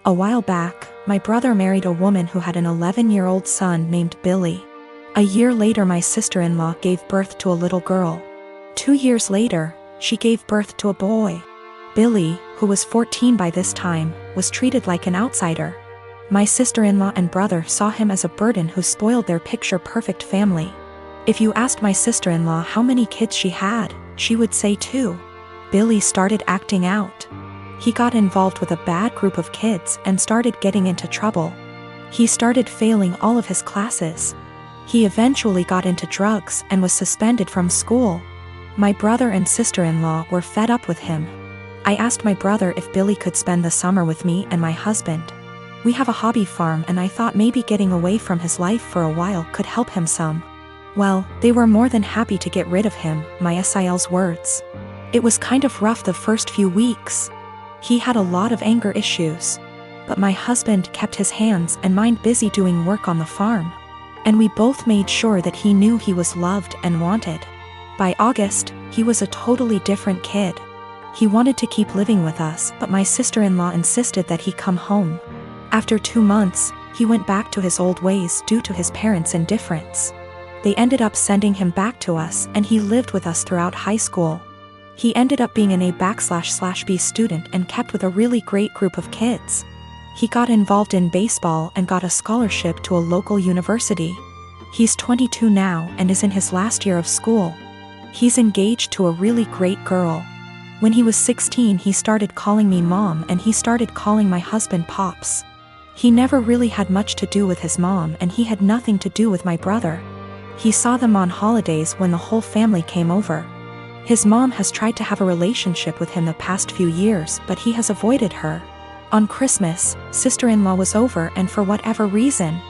A while back, my brother married a woman who had an 11-year-old son named Billy. A year later, my sister-in-law gave birth to a little girl. 2 years later, she gave birth to a boy. Billy, who was 14 by this time, was treated like an outsider. My sister-in-law and brother saw him as a burden who spoiled their picture-perfect family. If you asked my sister-in-law how many kids she had, she would say 2. Billy started acting out. He got involved with a bad group of kids and started getting into trouble. He started failing all of his classes. He eventually got into drugs and was suspended from school. My brother and sister-in-law were fed up with him. I asked my brother if Billy could spend the summer with me and my husband. We have a hobby farm and I thought maybe getting away from his life for a while could help him some. Well, they were more than happy to get rid of him, my SIL's words. It was kind of rough the first few weeks. He had a lot of anger issues. But my husband kept his hands and mind busy doing work on the farm. And we both made sure that he knew he was loved and wanted. By August, he was a totally different kid. He wanted to keep living with us, but my sister-in-law insisted that he come home. After 2 months, he went back to his old ways due to his parents' indifference. They ended up sending him back to us and he lived with us throughout high school. He ended up being an A/B student and kept with a really great group of kids. He got involved in baseball and got a scholarship to a local university. He's 22 now and is in his last year of school. He's engaged to a really great girl. When he was 16, he started calling me mom and he started calling my husband pops. He never really had much to do with his mom and he had nothing to do with my brother. He saw them on holidays when the whole family came over. His mom has tried to have a relationship with him the past few years, but he has avoided her. On Christmas, sister-in-law was over and for whatever reason,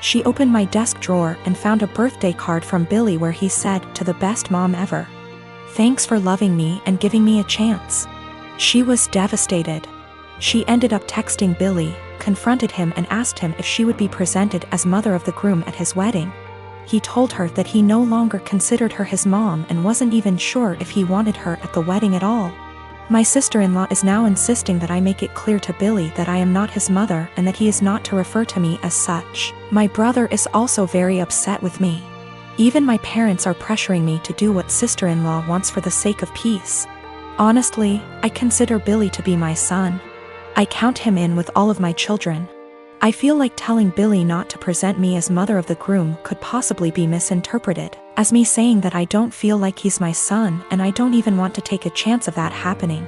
she opened my desk drawer and found a birthday card from Billy where he said, "To the best mom ever. Thanks for loving me and giving me a chance." She was devastated. She ended up texting Billy, confronted him and asked him if she would be presented as mother of the groom at his wedding. He told her that he no longer considered her his mom and wasn't even sure if he wanted her at the wedding at all. My sister-in-law is now insisting that I make it clear to Billy that I am not his mother and that he is not to refer to me as such. My brother is also very upset with me. Even my parents are pressuring me to do what sister-in-law wants for the sake of peace. Honestly, I consider Billy to be my son. I count him in with all of my children. I feel like telling Billy not to present me as mother of the groom could possibly be misinterpreted as me saying that I don't feel like he's my son and I don't even want to take a chance of that happening.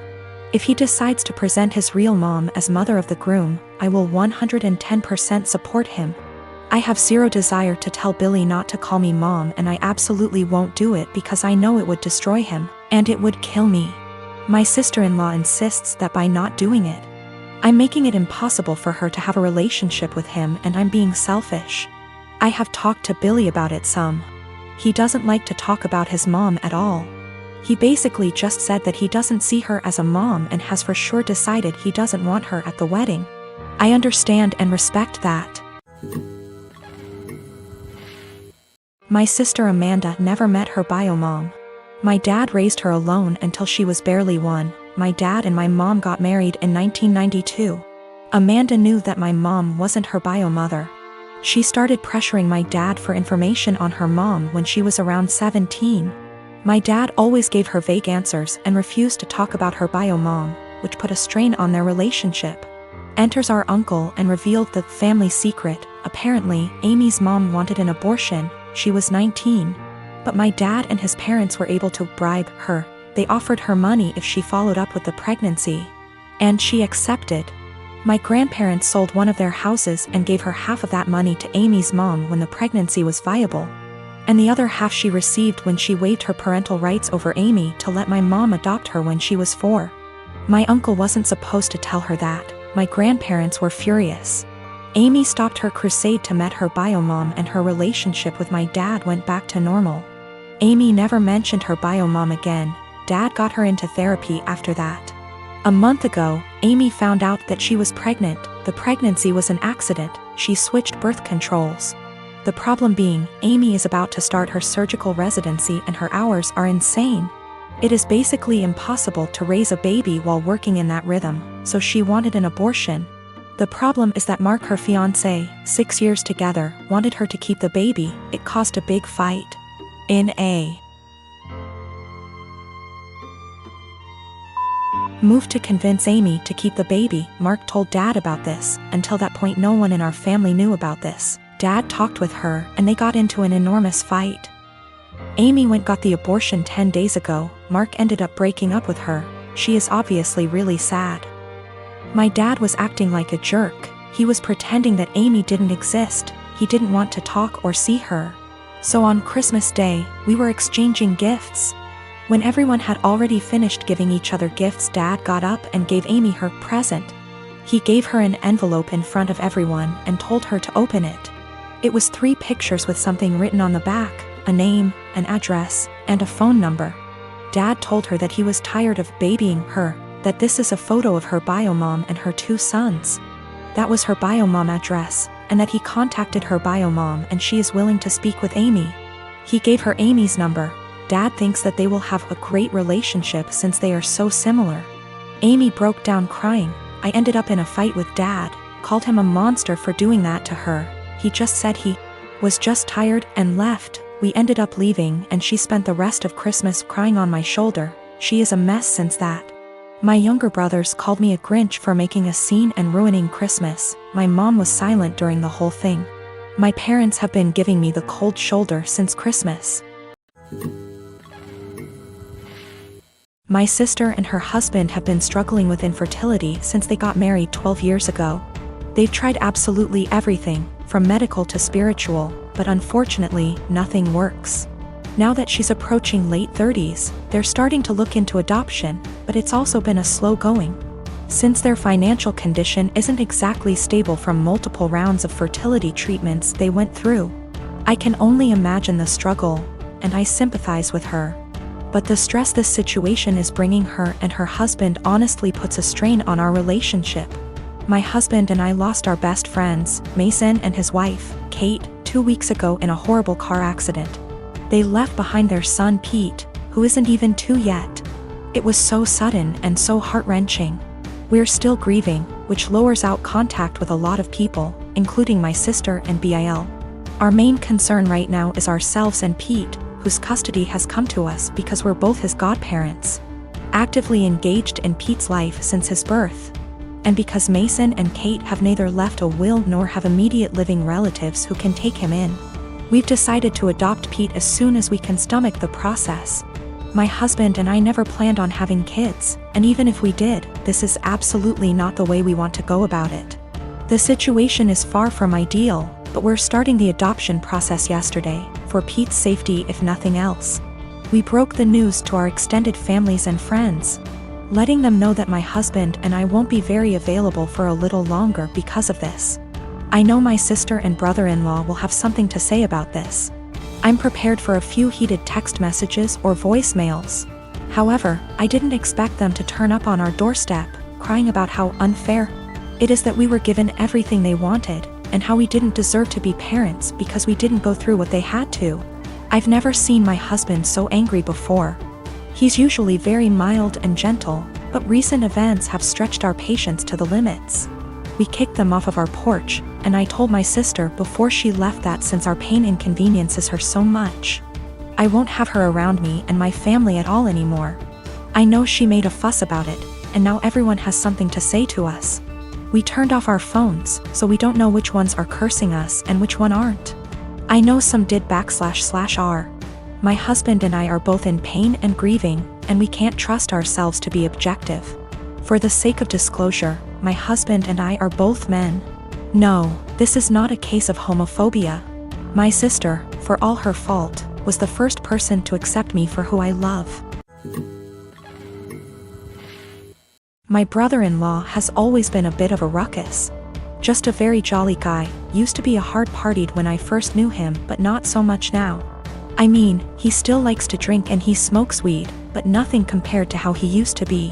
If he decides to present his real mom as mother of the groom, I will 110% support him. I have zero desire to tell Billy not to call me mom and I absolutely won't do it because I know it would destroy him, and it would kill me. My sister-in-law insists that by not doing it, I'm making it impossible for her to have a relationship with him and I'm being selfish. I have talked to Billy about it some. He doesn't like to talk about his mom at all. He basically just said that he doesn't see her as a mom and has for sure decided he doesn't want her at the wedding. I understand and respect that. My sister Amanda never met her bio mom. My dad raised her alone until she was barely 1. My dad and my mom got married in 1992. Amanda knew that my mom wasn't her bio mother. She started pressuring my dad for information on her mom when she was around 17. My dad always gave her vague answers and refused to talk about her bio mom, which put a strain on their relationship. Enters our uncle and revealed the family secret. Apparently, Amy's mom wanted an abortion. She was 19. But my dad and his parents were able to bribe her. They offered her money if she followed up with the pregnancy. And she accepted. My grandparents sold one of their houses and gave her half of that money to Amy's mom when the pregnancy was viable. And the other half she received when she waived her parental rights over Amy to let my mom adopt her when she was 4. My uncle wasn't supposed to tell her that. My grandparents were furious. Amy stopped her crusade to meet her bio mom and her relationship with my dad went back to normal. Amy never mentioned her bio mom again. Dad got her into therapy after that. A month ago, Amy found out that she was pregnant. The pregnancy was an accident. She switched birth controls. The problem being, Amy is about to start her surgical residency and her hours are insane. It is basically impossible to raise a baby while working in that rhythm, so she wanted an abortion. The problem is that Mark, her fiancé, 6 years together, wanted her to keep the baby. It caused a big fight. In a move to convince Amy to keep the baby, Mark told Dad about this. Until that point, no one in our family knew about this. Dad talked with her, and they got into an enormous fight. Amy got the abortion 10 days ago. Mark ended up breaking up with her. She is obviously really sad. My dad was acting like a jerk. He was pretending that Amy didn't exist. He didn't want to talk or see her. So on Christmas Day, we were exchanging gifts. When everyone had already finished giving each other gifts, Dad got up and gave Amy her present. He gave her an envelope in front of everyone and told her to open it. It was 3 pictures with something written on the back, a name, an address, and a phone number. Dad told her that he was tired of babying her, that this is a photo of her bio mom and her 2 sons. That was her bio mom address, and that he contacted her bio mom and she is willing to speak with Amy. He gave her Amy's number. Dad thinks that they will have a great relationship since they are so similar. Amy broke down crying. I ended up in a fight with Dad, called him a monster for doing that to her. He just said he was just tired and left. We ended up leaving and she spent the rest of Christmas crying on my shoulder. She is a mess since that. My younger brothers called me a Grinch for making a scene and ruining Christmas. My mom was silent during the whole thing. My parents have been giving me the cold shoulder since Christmas. My sister and her husband have been struggling with infertility since they got married 12 years ago. They've tried absolutely everything, from medical to spiritual, but unfortunately, nothing works. Now that she's approaching late 30s, they're starting to look into adoption, but it's also been a slow going. Since their financial condition isn't exactly stable from multiple rounds of fertility treatments they went through. I can only imagine the struggle, and I sympathize with her. But the stress this situation is bringing her and her husband honestly puts a strain on our relationship. My husband and I lost our best friends, Mason and his wife, Kate, 2 weeks ago in a horrible car accident. They left behind their son Pete, who isn't even 2 yet. It was so sudden and so heart-wrenching. We're still grieving, which lowers out contact with a lot of people, including my sister and Bil. Our main concern right now is ourselves and Pete, whose custody has come to us because we're both his godparents. Actively engaged in Pete's life since his birth. And because Mason and Kate have neither left a will nor have immediate living relatives who can take him in. We've decided to adopt Pete as soon as we can stomach the process. My husband and I never planned on having kids, and even if we did, this is absolutely not the way we want to go about it. The situation is far from ideal, but we're starting the adoption process yesterday, for Pete's safety if nothing else. We broke the news to our extended families and friends, letting them know that my husband and I won't be very available for a little longer because of this. I know my sister and brother-in-law will have something to say about this. I'm prepared for a few heated text messages or voicemails. However, I didn't expect them to turn up on our doorstep, crying about how unfair it is that we were given everything they wanted, and how we didn't deserve to be parents because we didn't go through what they had to. I've never seen my husband so angry before. He's usually very mild and gentle, but recent events have stretched our patience to the limits. We kicked them off of our porch, and I told my sister before she left that since our pain inconveniences her so much, I won't have her around me and my family at all anymore. I know she made a fuss about it, and now everyone has something to say to us. We turned off our phones, so we don't know which ones are cursing us and which one aren't. I know some did //r. My husband and I are both in pain and grieving, and we can't trust ourselves to be objective. For the sake of disclosure, my husband and I are both men. No, this is not a case of homophobia. My sister, for all her fault, was the first person to accept me for who I love. My brother-in-law has always been a bit of a ruckus. Just a very jolly guy, used to be a hard-partied when I first knew him, but not so much now. I mean, he still likes to drink and he smokes weed, but nothing compared to how he used to be.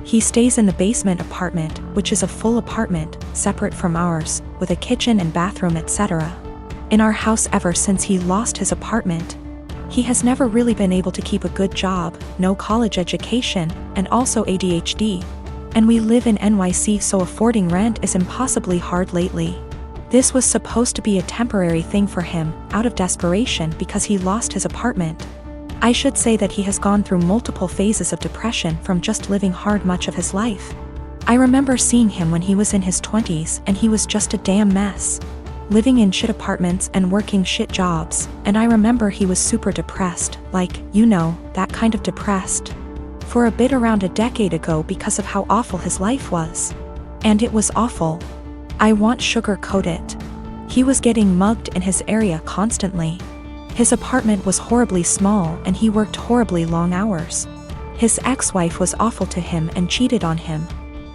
He stays in the basement apartment, which is a full apartment, separate from ours, with a kitchen and bathroom etc. In our house ever since he lost his apartment. He has never really been able to keep a good job, no college education, and also ADHD. And we live in NYC, so affording rent is impossibly hard lately. This was supposed to be a temporary thing for him, out of desperation because he lost his apartment. I should say that he has gone through multiple phases of depression from just living hard much of his life. I remember seeing him when he was in his 20s and he was just a damn mess. Living in shit apartments and working shit jobs, and I remember he was super depressed, like, you know, that kind of depressed. For a bit around a decade ago because of how awful his life was. And it was awful. I won't sugarcoat it. He was getting mugged in his area constantly. His apartment was horribly small and he worked horribly long hours. His ex-wife was awful to him and cheated on him.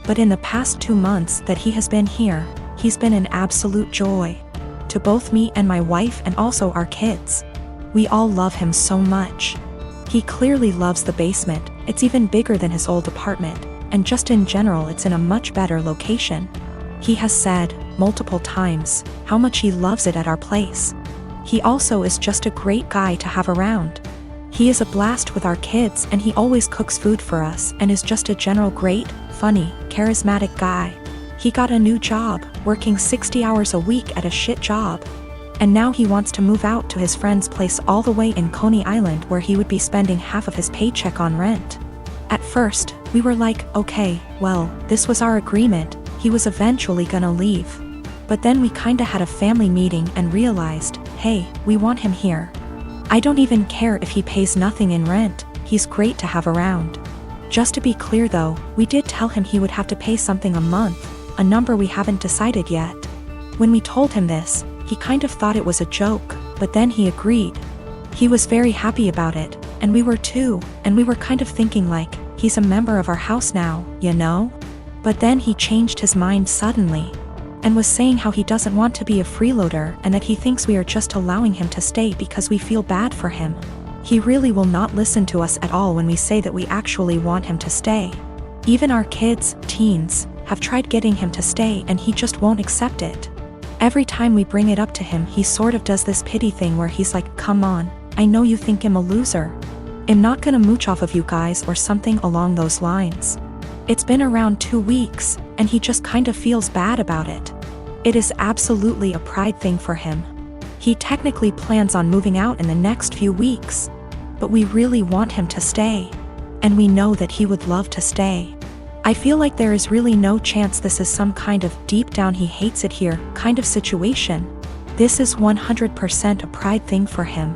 But in the past 2 months that he has been here, he's been an absolute joy. To both me and my wife and also our kids. We all love him so much. He clearly loves the basement, it's even bigger than his old apartment, and just in general it's in a much better location. He has said, multiple times, how much he loves it at our place. He also is just a great guy to have around. He is a blast with our kids and he always cooks food for us and is just a general great, funny, charismatic guy. He got a new job, working 60 hours a week at a shit job. And now he wants to move out to his friend's place all the way in Coney Island where he would be spending half of his paycheck on rent. At first, we were like, okay, well, this was our agreement, he was eventually gonna leave. But then we kinda had a family meeting and realized, hey, we want him here. I don't even care if he pays nothing in rent, he's great to have around. Just to be clear though, we did tell him he would have to pay something a month, a number we haven't decided yet. When we told him this, he kind of thought it was a joke, but then he agreed. He was very happy about it, and we were too, and we were kind of thinking like, he's a member of our house now, you know? But then he changed his mind suddenly, and was saying how he doesn't want to be a freeloader and that he thinks we are just allowing him to stay because we feel bad for him. He really will not listen to us at all when we say that we actually want him to stay. Even our kids, teens, have tried getting him to stay and he just won't accept it. Every time we bring it up to him he sort of does this pity thing where he's like, come on, I know you think I'm a loser. I'm not gonna mooch off of you guys or something along those lines. It's been around 2 weeks, and he just kind of feels bad about it. It is absolutely a pride thing for him. He technically plans on moving out in the next few weeks. But we really want him to stay. And we know that he would love to stay. I feel like there is really no chance this is some kind of deep down he hates it here kind of situation. This is 100% a pride thing for him.